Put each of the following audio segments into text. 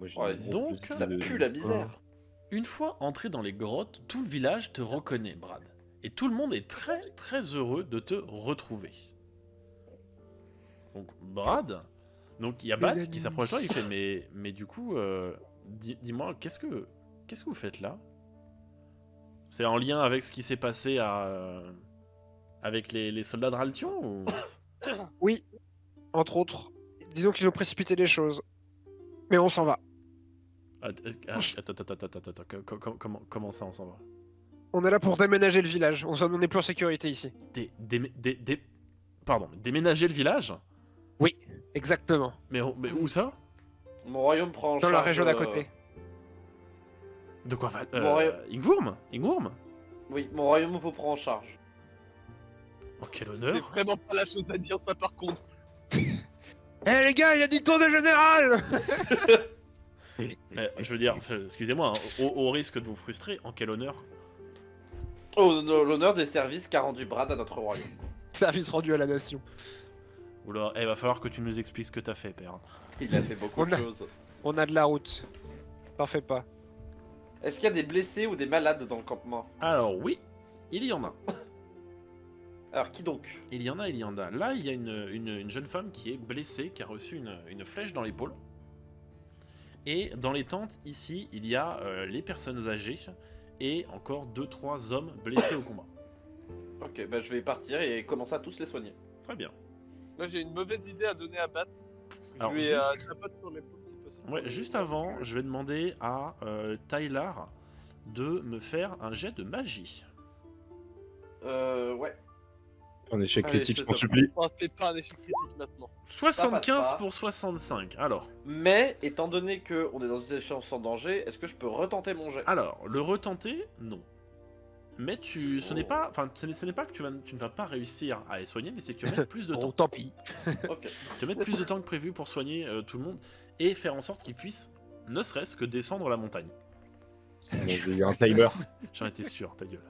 Moi, j'ai Ouais, une donc, petite ça de- pue la misère. Une fois entré dans les grottes, tout le village te reconnaît, Brad. Et tout le monde est très très heureux de te retrouver. Donc Brad, donc il y a Les Bat amis. qui s'approche de toi, il fait mais du coup, dis-moi, qu'est-ce que vous faites là? C'est en lien avec ce qui s'est passé avec les soldats de Raltion ou... Oui, entre autres. Disons qu'ils ont précipité les choses. Mais on s'en va. Attends, comment ça on s'en va? On est là pour déménager le village. On est plus en sécurité ici. Pardon, déménager le village? Oui, exactement. Mais où ça? Mon royaume prend en Dans charge... la région d'à côté. De quoi va... Bon, Ingwurm? Oui, mon royaume vous prend en charge. Oh, quel C'est honneur! vraiment pas la chose à dire ça par contre. Eh les gars, il a dit tour de général. Je veux dire, excusez-moi, hein, au risque de vous frustrer, en quel honneur? Oh, l'honneur des services qu'a rendu Brad à notre royaume. Service rendu à la nation. Oula, va falloir que tu nous expliques ce que t'as fait, père. Il a fait beaucoup de choses. On a de la route. T'en fais pas. Est-ce qu'il y a des blessés ou des malades dans le campement? Alors oui, il y en a. Alors qui donc? Il y en a. Là, il y a une jeune femme qui est blessée, qui a reçu une flèche dans l'épaule. Et dans les tentes, ici, il y a les personnes âgées et encore 2-3 hommes blessés au combat. Ok, bah je vais partir et commencer à tous les soigner. Très bien. Moi j'ai une mauvaise idée à donner à Bat. Je Alors, lui juste- chapote sur l'épaule si possible. Ouais, juste avant, je vais demander à Tyler de me faire un jet de magie. Ouais. Un échec Allez, critique, je je t'en te- supplie. Oh, fais pas un échec critique maintenant. 75 pas. pour 65. Alors, Mais, étant donné qu'on est dans une échéance en danger, est-ce que je peux retenter mon jet? le retenter, non. Mais ce n'est pas, enfin, ce n'est pas que tu ne vas pas réussir à les soigner, mais c'est que tu vas mettre plus de Bon, temps. tant pis. Ok. Tu vas mettre plus de temps que prévu pour soigner tout le monde et faire en sorte qu'ils puissent, ne serait-ce que descendre la montagne. J'ai eu un timer. J'en étais sûr, ta gueule.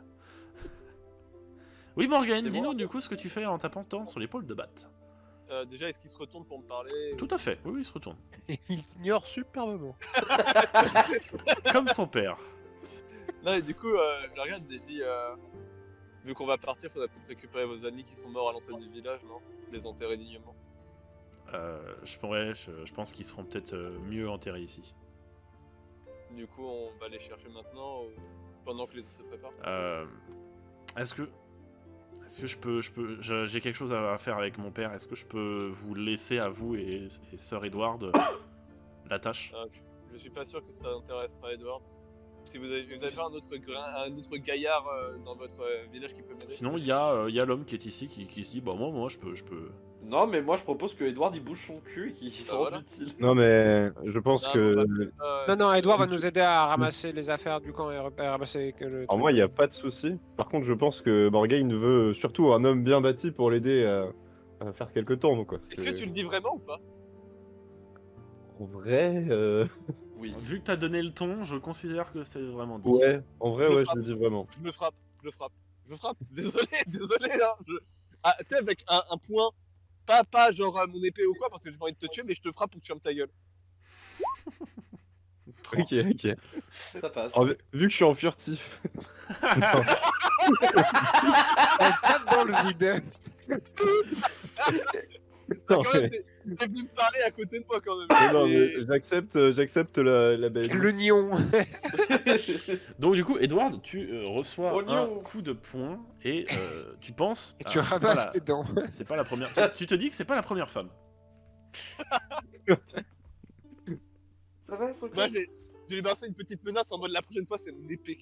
Oui, Morgane, C'est dis-nous bon. du coup ce que tu fais en tapant sur l'épaule de Bat. Déjà, est-ce qu'il se retourne pour me parler Tout à fait, oui, il se retourne. Il s'ignore superbement. Comme son père. Non, et du coup, je le regarde et je dis vu qu'on va partir, faudra peut-être récupérer vos amis qui sont morts à l'entrée du village, non? Les enterrer dignement. Je pense qu'ils seront peut-être mieux enterrés ici. Du coup, on va les chercher maintenant ou pendant que les autres se préparent. Est-ce que j'ai quelque chose à faire avec mon père. Est-ce que je peux vous laisser à vous et sœur Edward la tâche? Je suis pas sûr que ça intéressera Edward. Si vous avez pas un autre gaillard dans votre village qui peut m'aider. Sinon, il y a l'homme qui est ici qui se dit bah moi je peux. Non, mais moi je propose que Edward il bouge son cul et qu'il se rende voilà. utile. Non, mais je pense Ah, que. Non, Edouard va nous aider à ramasser les affaires du camp et à ramasser que le. Alors, moi, il n'y a pas de souci. Par contre, je pense que Morgane veut surtout un homme bien bâti pour l'aider à faire quelques temps. Quoi. Est-ce que tu le dis vraiment ou pas? En vrai. Oui. Vu que t'as donné le ton, je considère que c'est vraiment dit. Ouais, en vrai, Je le ouais, frappe. je le dis vraiment. Je le frappe. Désolé, hein. Ah, c'est avec un point. Pas genre mon épée ou quoi, parce que j'ai pas envie de te tuer, mais je te frappe pour que tu fermes ta gueule. Ok. Ça passe. Alors, vu que je suis en furtif. Elle tape dans le vide. Non, Quand même, mais- t'es venu me parler à côté de moi quand même. non, C'est- mais j'accepte la belle. Le nion. Donc du coup, Edward, tu reçois Oh, un non. coup de poing et tu penses. Et tu alors, c'est pas ramasses la- tes dents. C'est pas la première. Tu te dis que c'est pas la première femme. Ça va, Socrate? Moi, je lui balancer une petite menace en mode la prochaine fois, c'est mon épée.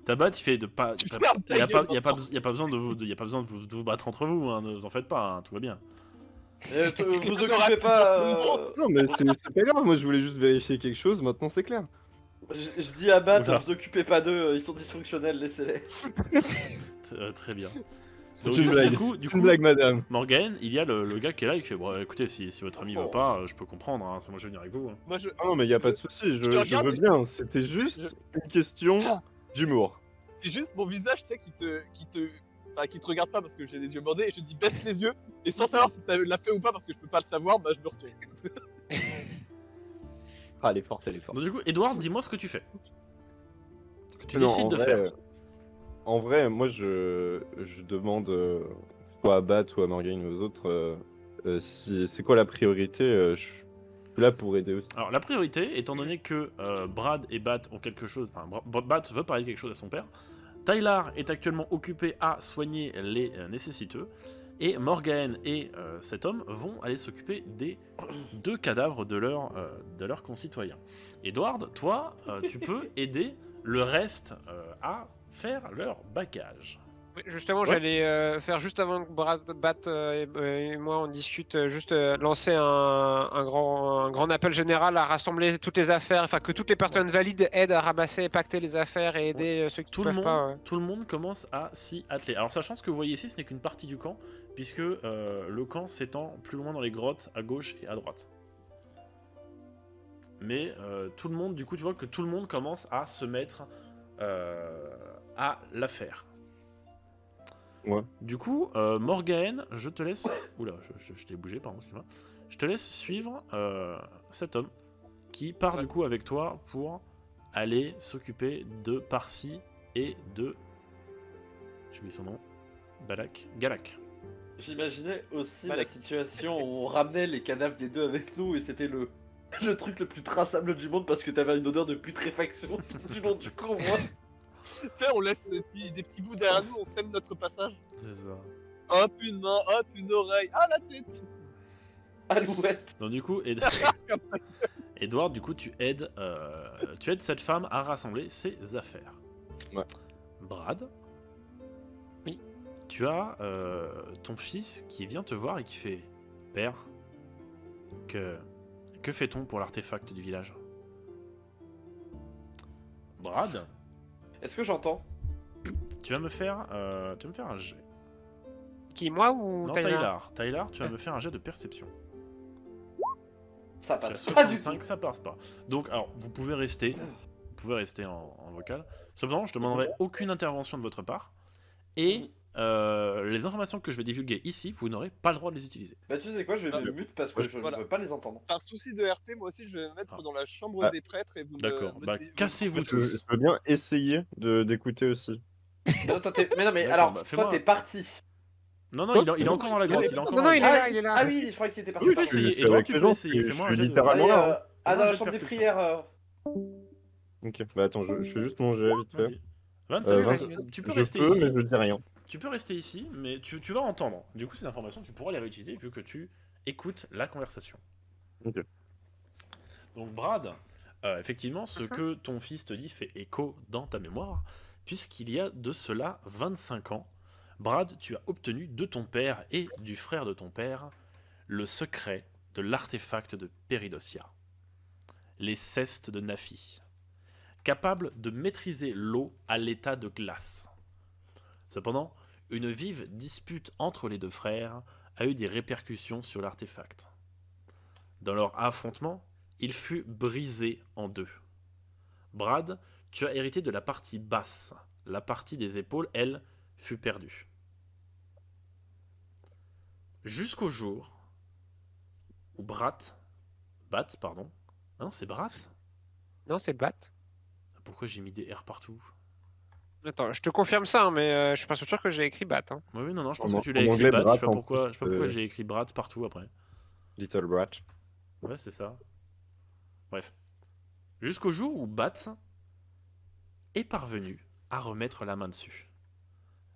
Ta batte, il fait de pas. Tu fermes ta Il y a gueule, pas, y a pas besoin de vous battre entre vous. Hein, ne vous en faites pas. Hein, tout va bien. Vous occupez pas. Non, mais c'est pas grave, moi je voulais juste vérifier quelque chose, maintenant c'est clair. Je dis à Bat, Oula. vous occupez pas d'eux, ils sont dysfonctionnels, laissez-les. Très bien. C'est Donc, une blague, du c'est coup, une blague, madame. Morgan, il y a le gars qui est là, il fait bon, écoutez, si votre ami Oh. veut pas, je peux comprendre. Hein, moi, je vais venir avec vous. Hein. Moi, je. Ah non, mais y a pas de souci, te je regarde veux et- bien, c'était juste une question d'humour. C'est juste mon visage, tu sais, qui te regarde pas parce que j'ai les yeux bandés et je te dis baisse les yeux et sans savoir si tu l'as fait ou pas parce que je peux pas le savoir, bah je me retourne. Ah, elle est forte, elle est forte. Donc du coup, Edward, dis-moi ce que tu fais. Ce que tu Non, décides en de vrai, faire. En vrai, moi, je demande soit à Bat ou à Morgane ou aux autres si c'est quoi la priorité. Je suis là pour aider aussi. Alors la priorité, étant donné que Brad et Bat ont quelque chose, enfin Bat veut parler de quelque chose à son père, Tyler est actuellement occupé à soigner les nécessiteux, et Morgan et cet homme vont aller s'occuper des 2 cadavres de leurs concitoyens. Edward, toi, tu peux aider le reste à faire leur bagage. Oui, justement, Ouais. j'allais faire juste avant que Brad, Bat et moi on discute, juste lancer un grand appel général à rassembler toutes les affaires, enfin que toutes les personnes valides aident à ramasser et pacter les affaires et aider ceux qui Tout peuvent pas. tout le monde commence à s'y atteler. Alors sachant ce que vous voyez ici, ce n'est qu'une partie du camp, puisque le camp s'étend plus loin dans les grottes, à gauche et à droite. Mais tout le monde, du coup, tu vois que tout le monde commence à se mettre à l'affaire. Ouais. Du coup, Morgaine, je te laisse... Oula, je t'ai bougé, pardon, excuse-moi. Je te laisse suivre cet homme qui part du coup avec toi pour aller s'occuper de Parsi et de... J'ai oublié son nom. Galak. J'imaginais aussi Bah, la situation où on ramenait les cadavres des deux avec nous et c'était le truc le plus traçable du monde parce que t'avais une odeur de putréfaction tout du long du convoi. Tu sais, on laisse des petits bouts derrière nous, on sème notre passage. C'est ça. Hop, une main, hop, une oreille. Ah, la tête. Alouette. Donc du coup, Edward, du coup, tu aides cette femme à rassembler ses affaires. Ouais. Brad. Oui. Tu as ton fils qui vient te voir et qui fait Père, que fait-on pour l'artefact du village? Brad, Est-ce que j'entends? tu vas me faire un jet. Qui, moi ou Non, Tyler? Tyler, tu vas me faire un jet de perception. Ça Tu as passe pas du 65, tout. ça passe pas. Donc, alors, vous pouvez rester en vocal. Cependant, je ne demanderai aucune intervention de votre part. Et les informations que je vais divulguer ici, vous n'aurez pas le droit de les utiliser. Bah tu sais quoi, je vais me mute parce que je Voilà. ne veux pas les entendre. Par souci de RP, moi aussi, je vais me mettre Ah. dans la chambre Ah. des prêtres et vous D'accord. me Bah, cassez-vous Je tous. peux bien essayer d'écouter aussi. Non, toi, mais non mais D'accord, alors, bah, toi fais-moi- t'es parti. Non, il est encore dans la grotte. Il est encore Non, dans non, la il est grotte. là, il est là. Ah oui, je croyais qu'il était parti. Oui, tu peux pardon. essayer. suis Edouard, avec tu les peux gens, essayer. je Fais-moi un suis jet de... littéralement Allez, là, hein. dans la jet de chambre des perception. prières. Ok, bah attends, je fais juste mon jet vite fait. Vas-y. 27, Euh, 20, tu peux Je rester peux, ici. mais je dis rien. Tu peux rester ici, mais tu vas entendre. Du coup, ces informations, tu pourras les réutiliser vu que tu écoutes la conversation. Ok. Donc, Brad, effectivement, ce que ton fils te dit fait écho dans ta mémoire, puisqu'il y a de cela 25 ans, Brad, tu as obtenu de ton père et du frère de ton père le secret de l'artefact de Péridocia, les cestes de Nafi, capable de maîtriser l'eau à l'état de glace. Cependant, une vive dispute entre les deux frères a eu des répercussions sur l'artefact. Dans leur affrontement, il fut brisé en deux. Brad, tu as hérité de la partie basse. La partie des épaules, elle, fut perdue. Jusqu'au jour où Bat, pardon. Non, c'est Brat. Non, c'est Bat. Pourquoi j'ai mis des R partout? Attends, je te confirme ça, hein, mais je suis pas sûr que j'ai écrit Bat. Hein. Oui, non, je pense En- que tu l'as en écrit anglais, Bat. Brat, Je sais pas pourquoi j'ai écrit Brat partout après. Little Brat. Ouais, c'est ça. Bref. Jusqu'au jour où Bat est parvenu à remettre la main dessus.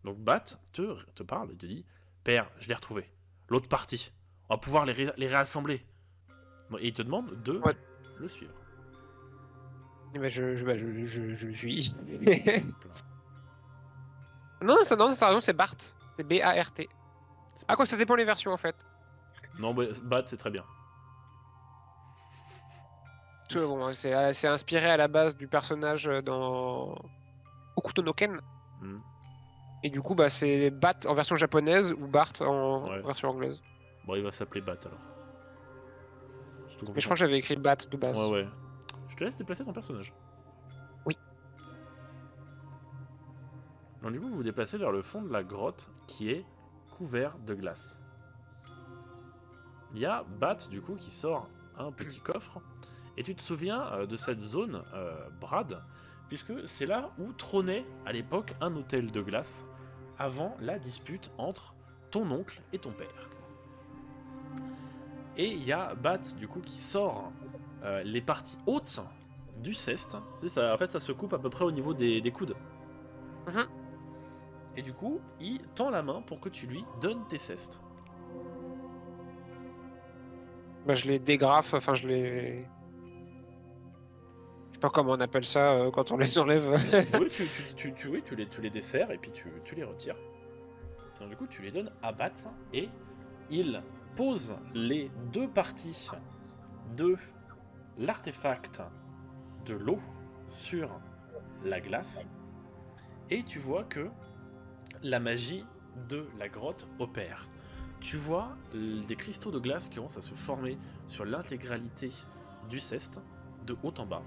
Donc Bat te parle et te dit Père, je l'ai retrouvé. L'autre partie. On va pouvoir les réassembler. Et il te demande de Ouais. le suivre. Eh ben, je suis. non, c'est Bart. C'est B-A-R-T. Ah, quoi, ça dépend les versions en fait. Non, mais Bat, c'est très bien. Bon, c'est inspiré à la base du personnage dans Hokuto no Ken. Hmm. Et du coup, bah, c'est Bat en version japonaise ou Bart en Ouais. version anglaise. Bon, il va s'appeler Bat alors. Mais je crois que j'avais écrit Bat de base. Ouais. Je te laisse déplacer ton personnage. Oui. Donc du coup, vous vous déplacez vers le fond de la grotte qui est couvert de glace. Il y a Bat du coup qui sort un petit coffre Et tu te souviens de cette zone, Brad, puisque c'est là où trônait à l'époque un hôtel de glace avant la dispute entre ton oncle et ton père. Et il y a Bat du coup qui sort les parties hautes du ceste. C'est ça, en fait ça se coupe à peu près au niveau des coudes. Mhm. Et du coup il tend la main pour que tu lui donnes tes cestes. Bah, je les dégrafe, enfin je les... Je sais pas comment on appelle ça quand on les enlève. Oui, tu les desserres et puis tu les retires. Donc, du coup, tu les donnes à Bat et il pose les deux parties de l'artefact de l'eau sur la glace et tu vois que la magie de la grotte opère. Tu vois des cristaux de glace qui commencent à se former sur l'intégralité du ceste, de haut en bas.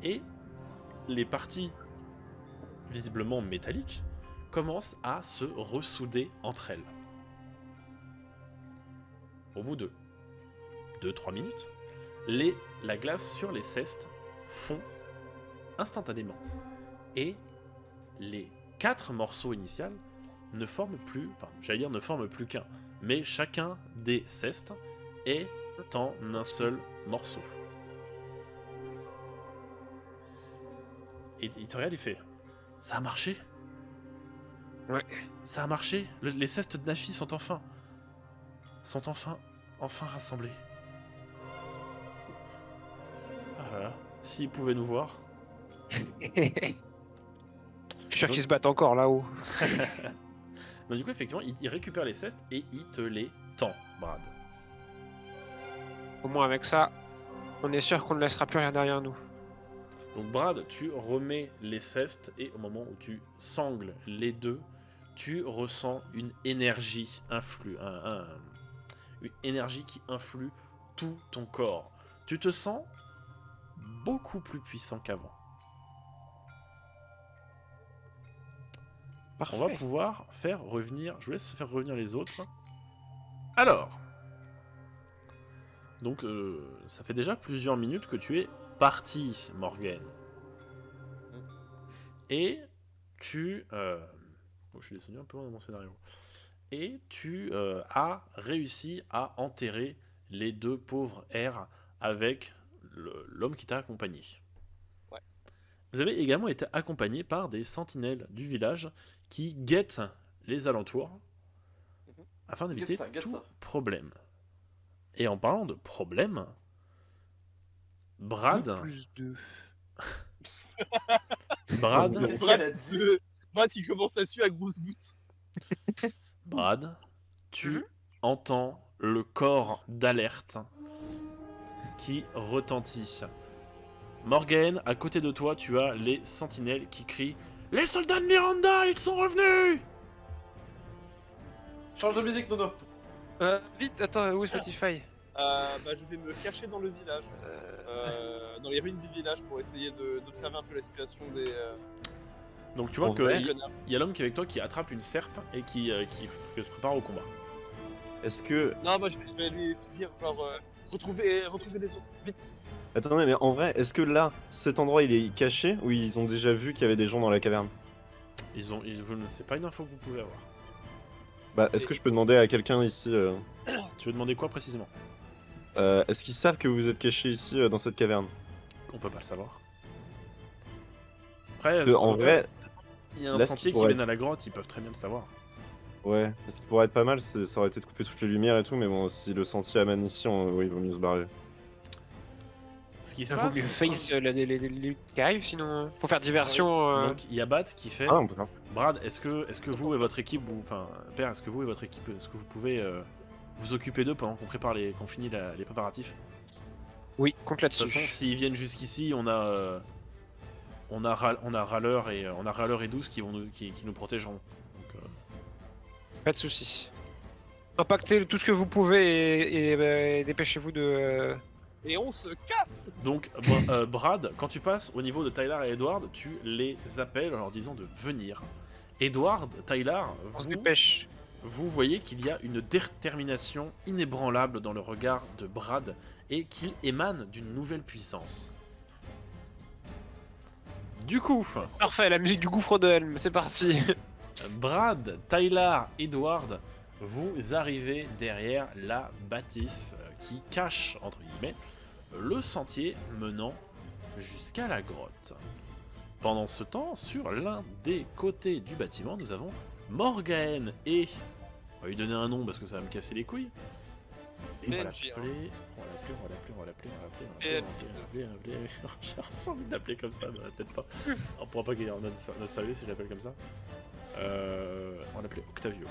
Et les parties visiblement métalliques commencent à se ressouder entre elles. Au bout de 2-3 minutes, la glace sur les cestes fond instantanément. Et les 4 morceaux initiaux ne forment plus, enfin j'allais dire ne forment plus qu'un, mais chacun des cestes est en un seul morceau. Et il te regarde, il fait « Ça a marché ?» Ouais. Ça a marché. Les cestes de Nafi sont enfin rassemblés. Ah là là, s'ils pouvaient nous voir. Je suis sûr qu'ils se battent encore là-haut. Donc du coup, effectivement, il récupère les cestes et il te les tend, Brad. Au moins avec ça, on est sûr qu'on ne laissera plus rien derrière nous. Donc Brad, tu remets les cestes et au moment où tu sangles les deux, tu ressens une énergie une énergie qui influe tout ton corps. Tu te sens beaucoup plus puissant qu'avant. Parfait. On va pouvoir faire revenir... Je vous laisse faire revenir les autres. Alors. Donc, ça fait déjà plusieurs minutes que tu es parti, Morgan. Et tu... je suis descendu un peu loin dans mon scénario. Et tu as réussi à enterrer les deux pauvres R avec l'homme qui t'a accompagné. Ouais. Vous avez également été accompagné par des sentinelles du village qui guettent les alentours afin d'éviter Guette tout ça. problème. Et en parlant de problème, Brad... 2+2. Brad, Qu'est-ce qu'elle a dit Brad qui commence à suer à grosses gouttes. Brad, tu entends le corps d'alerte qui retentit. Morgan, à côté de toi, tu as les sentinelles qui crient « Les soldats de Miranda, ils sont revenus !» Change de musique, Nono. Vite, attends, où est Spotify? Je vais me cacher dans le village, dans les ruines du village pour essayer d'observer un peu la situation des Donc tu vois En qu'il vrai, y a l'homme qui est avec toi qui attrape une serpe et qui se prépare au combat. Est-ce que... Non, je vais lui dire genre retrouver les autres, vite. Attendez, mais en vrai, est-ce que là, cet endroit, il est caché ou ils ont déjà vu qu'il y avait des gens dans la caverne? C'est pas une info que vous pouvez avoir. Bah, est-ce que je peux demander à quelqu'un ici Tu veux demander quoi précisément? est-ce qu'ils savent que vous êtes caché ici dans cette caverne? On peut pas le savoir. Après, Parce que, en vrai, il y a un là, ce sentier qui qui pourrait- mène à la grotte, ils peuvent très bien le savoir. ouais, ce qui pourrait être pas mal, ça aurait été de couper toutes les lumières et tout, mais bon, si le sentier amène ici, oui, il vaut mieux se barrer. Ce qui se Il faut passe, mieux face les luttes qui arrivent, sinon faut faire diversion. donc il y a Bat qui fait Ah, on peut faire. Brad, est-ce que vous et votre équipe, Père, est-ce que vous et votre équipe, est-ce que vous pouvez vous occuper d'eux pendant qu'on finit les préparatifs? Oui, compte De toute là-dessus. façon, s'ils viennent jusqu'ici, on a Râleur et Douce qui nous protégeront. Donc, Pas de soucis. Impactez tout ce que vous pouvez et dépêchez-vous de. Et on se casse. Donc, Brad, quand tu passes au niveau de Tyler et Edward, tu les appelles en leur disant de venir. Edward, Tyler, On se dépêche. vous voyez qu'il y a une détermination inébranlable dans le regard de Brad et qu'il émane d'une nouvelle puissance. Du coup, Parfait, la musique du gouffre de Helm, c'est parti. Brad, Tyler, Edward, vous arrivez derrière la bâtisse qui cache, entre guillemets, le sentier menant jusqu'à la grotte. Pendant ce temps, sur l'un des côtés du bâtiment, nous avons Morgaine et... On va lui donner un nom parce que ça va me casser les couilles. Et on va PNJ, l'appeler... J'ai envie de l'appeler comme ça, mais peut-être pas. On pourra pas gagner notre service si je l'appelle comme ça. On va l'appeler Octavio.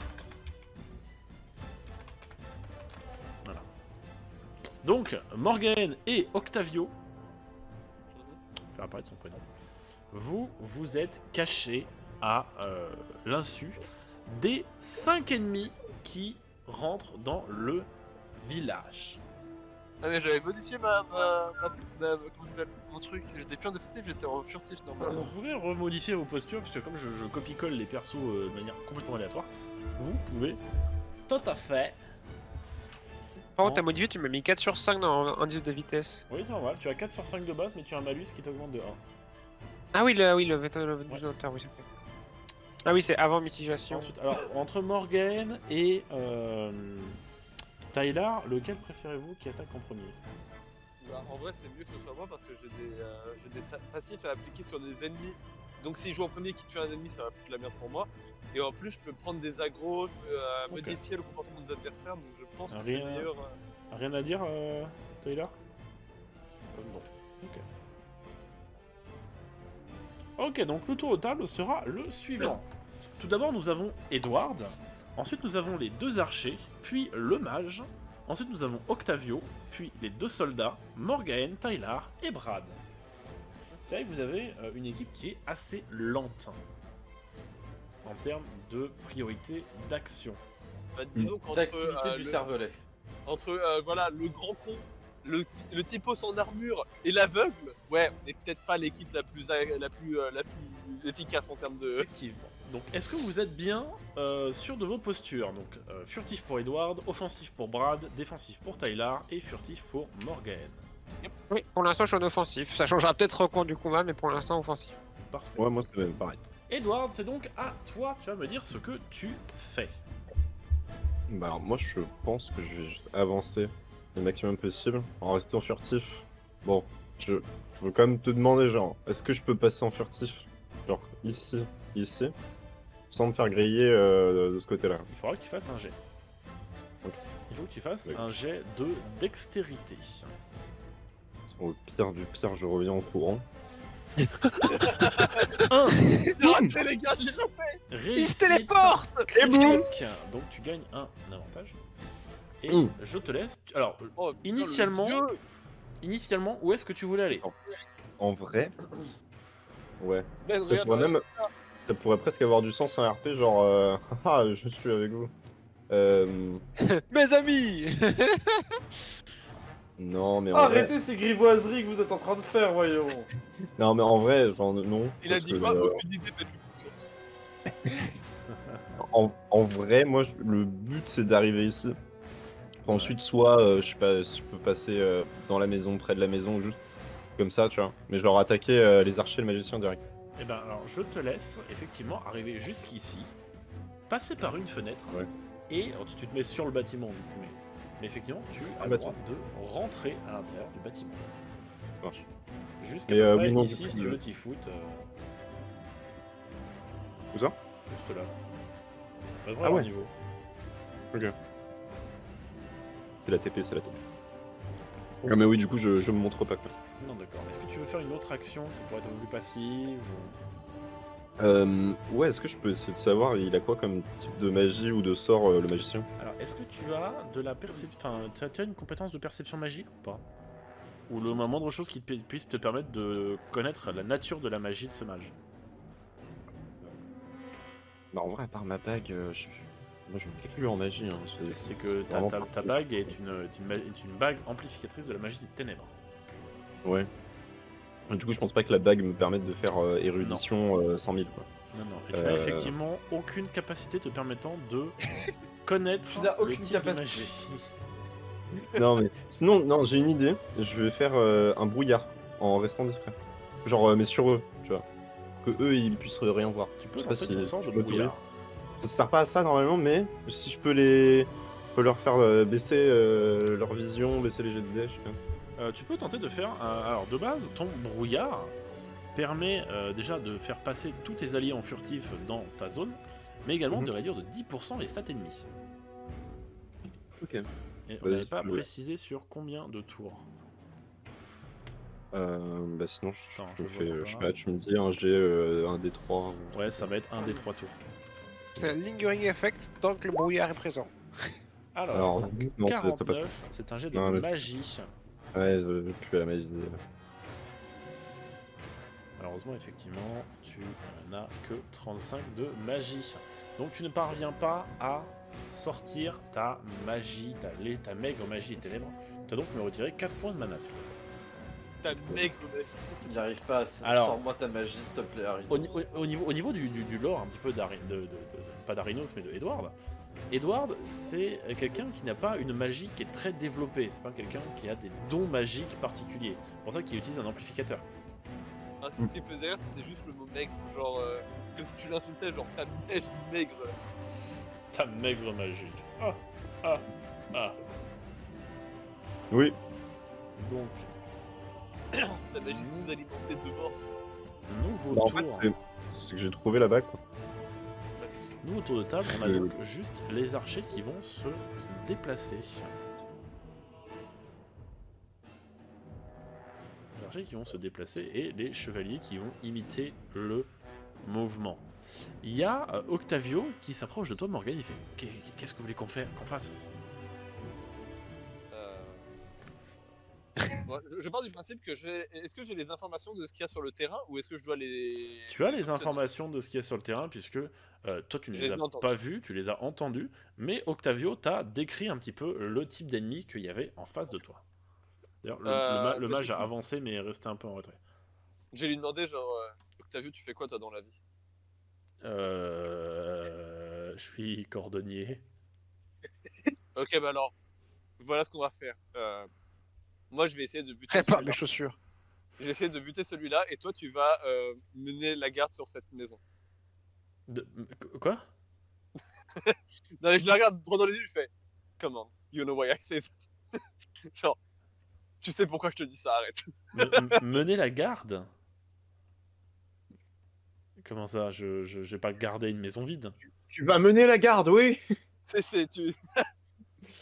Voilà. Donc, Morgaine et Octavio, on va faire apparaître son prénom, vous êtes cachés à l'insu des 5 ennemis qui rentrent dans le village. Ah mais j'avais modifié comment ça s'appelle, mon truc, j'étais plus en défensif, j'étais en furtif normalement. Vous pouvez remodifier vos postures, puisque comme je copie-colle les persos de manière complètement aléatoire, vous pouvez tout à fait... Par contre, t'as modifié, tu m'as mis 4 sur 5 dans indice de vitesse. Oui, c'est normal, tu as 4 sur 5 de base, mais tu as un malus qui t'augmente de 1. Ah oui, le vecteur, oui, c'est fait. Ah oui, c'est avant mitigation. Ensuite, alors, entre Morgaine et Tyler, lequel préférez-vous qui attaque en premier? Bah, en vrai c'est mieux que ce soit moi parce que j'ai des passifs à appliquer sur des ennemis. Donc s'il joue en premier qui tue un ennemi ça va foutre la merde pour moi. Et en plus je peux prendre des aggros, je peux modifier le comportement des adversaires donc je pense que c'est meilleur. Rien à dire, Tyler? Non. Ok, donc le tour au table sera le suivant. Tout d'abord, nous avons Edward. Ensuite, nous avons les 2 archers, puis le mage. Ensuite, nous avons Octavio, puis les 2 soldats, Morgaine, Tyler et Brad. C'est vrai que vous avez une équipe qui est assez lente en termes de priorité d'action. Bah, disons qu'entre D'activité du cervelet. voilà, le grand con, le typos en armure et l'aveugle, ouais, on est peut-être pas l'équipe la plus efficace en termes de. Effectivement. Donc, est-ce que vous êtes bien sûr de vos postures? Donc, furtif pour Edward, offensif pour Brad, défensif pour Tyler et furtif pour Morgaine. Oui, pour l'instant, je suis en offensif. Ça changera peut-être au cours du combat, mais pour l'instant, offensif. Parfait. Ouais, moi c'est même pareil. Edward, c'est donc à toi, tu vas me dire ce que tu fais. Bah alors moi je pense que je vais avancer le maximum possible en restant furtif. Bon, je veux quand même te demander genre, est-ce que je peux passer en furtif? Genre ici, sans me faire griller de ce côté-là. Il faudra que tu fasses un jet. Ok. Il faut que tu fasses Oui. un jet de dextérité. Au pire du pire, je reviens en courant. 1. Arrêtez les gars, j'ai raté. Il se téléporte. Et boum. Donc tu gagnes un avantage. Et Ouh. je te laisse. Alors, Oh, putain, Initialement- le dieu. initialement, où est-ce que tu voulais aller? En vrai, ouais. Ben, Ça regarde, pourrait, même, ça pourrait presque avoir du sens en RP, genre ah je suis avec vous. Mes amis. Non mais en vrai, Arrêtez ces grivoiseries que vous êtes en train de faire, voyons. non mais en vrai, genre non. Il a parce dit que, quoi? Aucune idée, faites-lui confiance. en vrai, moi le but c'est d'arriver ici. Enfin, ensuite, soit je sais pas si je peux passer dans la maison, près de la maison, juste comme ça, tu vois. Mais je leur attaquer les archers et le magicien direct. Eh ben, alors je te laisse effectivement arriver jusqu'ici, passer par une fenêtre, Ouais. et alors, tu te mets sur le bâtiment du coup, mais effectivement tu as le droit de rentrer à l'intérieur du bâtiment. Ça marche. Jusqu'à Et, peu près oui, non, ici, du si coup, tu veux t'y foutre. Où ça? Juste là. Pas Ah ouais. niveau. Ok. C'est la TP, c'est la TP. Ah mais oui, du coup, je me montre pas quoi. Non, d'accord. Est-ce que tu veux faire une autre action qui pourrait être un peu plus passive Ouais, est-ce que je peux essayer de savoir, il a quoi comme type de magie ou de sort, le magicien? Alors, est-ce que tu as de la perception. Enfin, tu as une compétence de perception magique ou pas? Ou la moindre chose qui puisse te permettre de connaître la nature de la magie de ce mage? Bah en vrai, à part ma bague, moi je me fais plus en magie. Hein. C'est que vraiment ta bague est une bague amplificatrice de la magie des ténèbres. Ouais. Du coup, je pense pas que la bague me permette de faire érudition 100 000 quoi. Non, non. Et tu n'as effectivement aucune capacité te permettant de connaître Tu n'as le aucune type de capacité. magie. Non, mais sinon, non, j'ai une idée. Je vais faire un brouillard en restant discret. Genre, mais sur eux, tu vois. Que eux, ils puissent rien voir. Tu Je peux sais pas lancer si ton sort de tu peux brouillard. Ça sert pas à ça normalement, mais si je peux leur faire baisser leur vision, baisser les jets de dés, je sais pas. Tu peux tenter de faire. Alors, de base, ton brouillard permet déjà de faire passer tous tes alliés en furtif dans ta zone, mais également Mhm. de réduire de 10% les stats ennemis. Ok. Et on Vas-y, n'avait pas ouais. précisé sur combien de tours. Bah sinon, Attends, je je fais, vois je sais pas. pas, tu me dis un G, un D3. Ouais, ça va être un des 3 tours. C'est un lingering effect tant que le brouillard est présent. Alors, non, ça passe 49, c'est un jet de Non, mais- magie. Ouais, je plus à la magie. Malheureusement, effectivement, tu n'as que 35 de magie. Donc tu ne parviens pas à sortir ta magie, ta maigre magie et ténèbres. Tu as donc me retiré 4 points de mana. s'il te plaît. Ta maigre magie. Il n'y arrive pas. Alors- Sors-moi ta magie, s'il te plaît, Harry. Au niveau du lore, un petit peu pas d'Arinos, mais de Edward. Edward, c'est quelqu'un qui n'a pas une magie qui est très développée. C'est pas quelqu'un qui a des dons magiques particuliers. C'est pour ça qu'il utilise un amplificateur. Ah, ce qui me faisait rire, c'était juste le mot maigre. Genre, comme si tu l'insultais, genre ta magie maigre. Ta maigre magie. Ah, ah, ah. Oui. Donc, Ta magie sous-alimentée de mort. nouveau Bah, en tour. fait, c'est que j'ai trouvé là-bas, quoi. Nouveau tour de table, on a donc juste les archers qui vont se déplacer. Les archers qui vont se déplacer et les chevaliers qui vont imiter le mouvement. Il y a Octavio qui s'approche de toi, Morgane, il fait qu'est-ce que vous voulez qu'on fasse? Ouais, je pars du principe que est-ce que j'ai les informations de ce qu'il y a sur le terrain ou est-ce que je dois les. Tu as les obtenir informations de ce qu'il y a sur le terrain, puisque toi tu ne Je les les as ai entendus. pas vus, tu les as entendus, mais Octavio t'a décrit un petit peu le type d'ennemi qu'il y avait en face de toi. D'ailleurs, le bah, mage du a coup- avancé, mais est resté un peu en retrait. J'ai lui demandé, genre, Octavio, tu fais quoi toi dans la vie? Je suis cordonnier. Ok, bah alors, voilà ce qu'on va faire. Moi, je vais essayer de buter Répare celui-là. mes chaussures. Je vais essayer de buter celui-là et toi, tu vas mener la garde sur cette maison. Quoi? Non, mais je le regarde droit dans les yeux, je fais come on, you know why I say that. Genre, tu sais pourquoi je te dis ça, arrête. Mener la garde? Comment ça? Je vais pas garder une maison vide. Tu vas mener la garde, oui. Tu.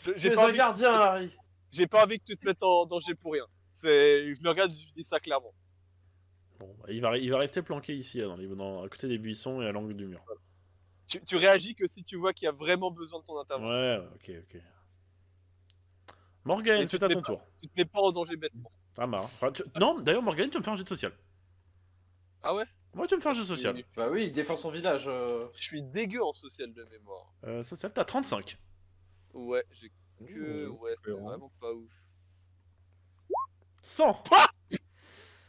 Tu J'ai es pas un envie. gardien, Harry. J'ai pas envie que tu te mettes en danger pour rien. Je le regarde, je lui dis ça clairement. Bon, il va rester planqué ici, à côté des buissons et à l'angle du mur. Tu réagis que si tu vois qu'il y a vraiment besoin de ton intervention. Ouais, ok. Morgane, Et tu c'est te à mets ton pas- tour. Tu te mets pas en danger bêtement. Ah marre. Non, d'ailleurs, Morgane, tu vas me faire un jet de social. Ah ouais? Moi, tu vas me faire un jet de social. Bah oui, il défend son village. Je suis dégueu en social de mémoire. Social, t'as 35. Ouais, j'ai que. Ouh, Ouais, c'est cohérent. vraiment pas ouf. 100.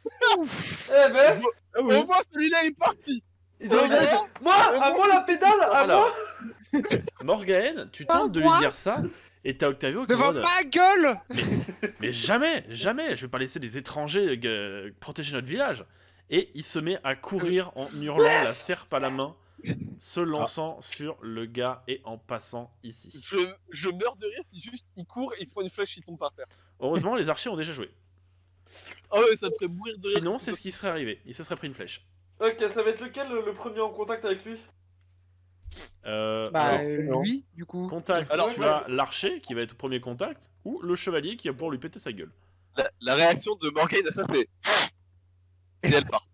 Eh ben, Ah oui. Au moins celui-là il est parti! il dégage. Moi, à moi la pédale, à Alors, moi. Morgane, tu Pas tentes de lui moi. dire ça, et t'as Octavio qui est en Devant mode, ma gueule! mais jamais, je vais pas laisser des étrangers protéger notre village. Et il se met à courir en hurlant, la serpe à la main, se lançant sur le gars et en passant ici. Je meurs de rire si juste il court et il se prend une flèche, il tombe par terre. Heureusement, les archers ont déjà joué. Ah ouais, ça me ferait mourir de rire. Sinon, c'est ce qui serait arrivé. Il se serait pris une flèche. Ok, ça va être lequel le premier en contact avec lui? Bah, non. lui, du coup. Contact, Alors, tu as l'archer qui va être au premier contact, ou le chevalier qui va pouvoir lui péter sa gueule. La réaction de Morgane à ça, c'est. Et elle part.